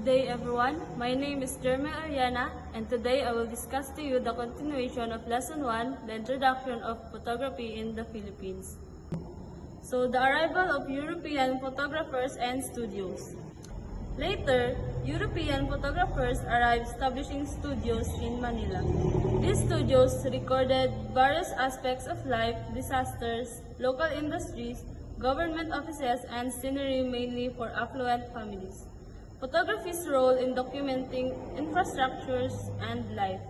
day everyone, my name is Jeremy Ariana and today I will discuss to you the continuation of Lesson 1, the introduction of photography in the Philippines. So the arrival of European photographers and studios. Later, European photographers arrived establishing studios in Manila. These studios recorded various aspects of life, disasters, local industries, government offices, and scenery mainly for affluent families. Photography's role in documenting infrastructures and life.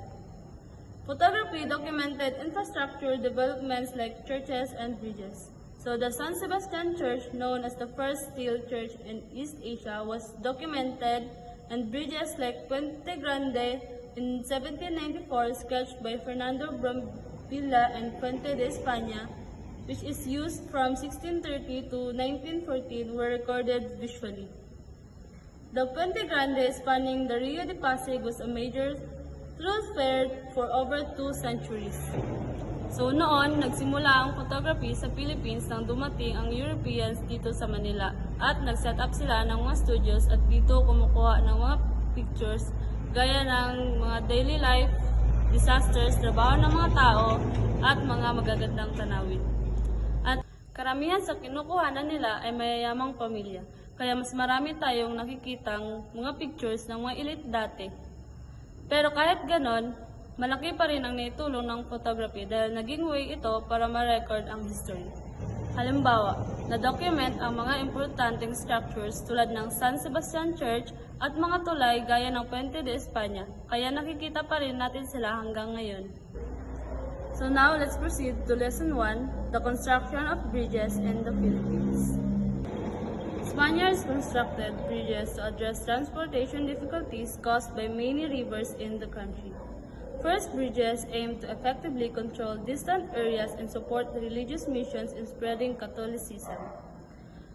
Photography documented infrastructure developments like churches and bridges. So the San Sebastian Church, known as the first steel church in East Asia, was documented, and bridges like Puente Grande in 1794 sketched by Fernando Brambilla and Puente de España, which is used from 1630 to 1914, were recorded visually. The Puente Grande spanning the Rio de Pasig was a major thoroughfare for over 2 centuries. So noon, nagsimula ang photography sa Philippines nang dumating ang Europeans dito sa Manila at nag-set up sila ng mga studios at dito kumukuha ng mga pictures gaya ng mga daily life, disasters, trabaho ng mga tao at mga magagandang tanawin. At karamihan sa kinukuhanan nila ay mayayamang pamilya, kaya mas marami tayong nakikitang mga pictures ng mga elite dati. Pero kahit ganon, malaki pa rin ang naitulong ng photography dahil naging way ito para ma-record ang history. Halimbawa, na-document ang mga importanteng structures tulad ng San Sebastian Church at mga tulay gaya ng Puente de España, kaya nakikita pa rin natin sila hanggang ngayon. So now, let's proceed to Lesson 1, the construction of bridges in the Philippines. Spaniards constructed bridges to address transportation difficulties caused by many rivers in the country. First bridges aimed to effectively control distant areas and support religious missions in spreading Catholicism.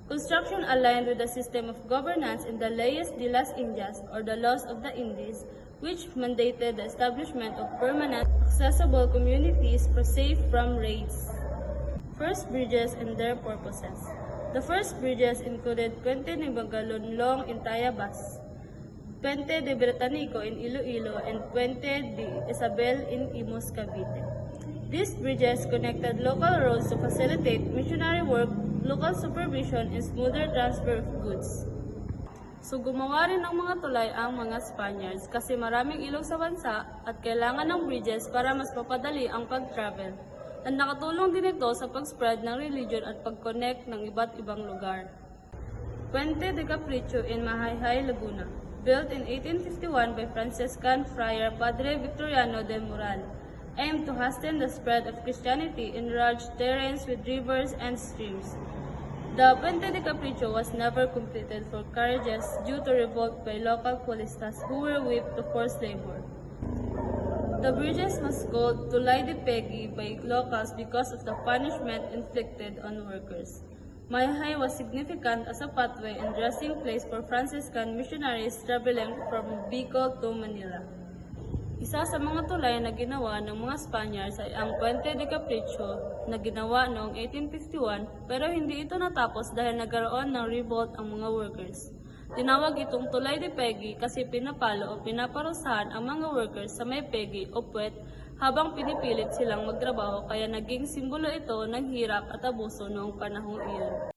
Construction aligned with the system of governance in the Leyes de las Indias, or the Laws of the Indies, which mandated the establishment of permanent, accessible communities safe from raids. First bridges and their purposes. The first bridges included Puente de Magalonlong in Tayabas, Puente de Bretanico in Iloilo, and Puente de Isabel in Imus, Cavite. These bridges connected local roads to facilitate missionary work, local supervision, and smoother transfer of goods. So gumawa rin ng mga tulay ang mga Spaniards kasi maraming ilog sa bansa at kailangan ng bridges para mas mapadali ang pag-travel. At nakatulong din ito sa pag-spread ng religion at pag-connect ng iba't ibang lugar. Puente de Capricho in Mahayhay, Laguna. Built in 1851 by Franciscan friar Padre Victoriano de Moral, aimed to hasten the spread of Christianity in large terrains with rivers and streams. The Puente de Capricho was never completed for carriages due to revolt by local polistas who were whipped to forced labor. The bridges was called Tulay de Pegi by locals because of the punishment inflicted on workers. Mahayhay was significant as a pathway and resting place for Franciscan missionaries traveling from Bicol to Manila. Isa sa mga tulay na ginawa ng mga Spaniards ay ang Puente de Capricho na ginawa noong 1851 pero hindi ito natapos dahil nagkaroon ng revolt ang mga workers. Tinawag itong Tulay de Pegi kasi pinapalo o pinaparusahan ang mga workers sa may pegi o puwet habang pinipilit silang magtrabaho, kaya naging simbolo ito ng hirap at abuso noong panahong iyon.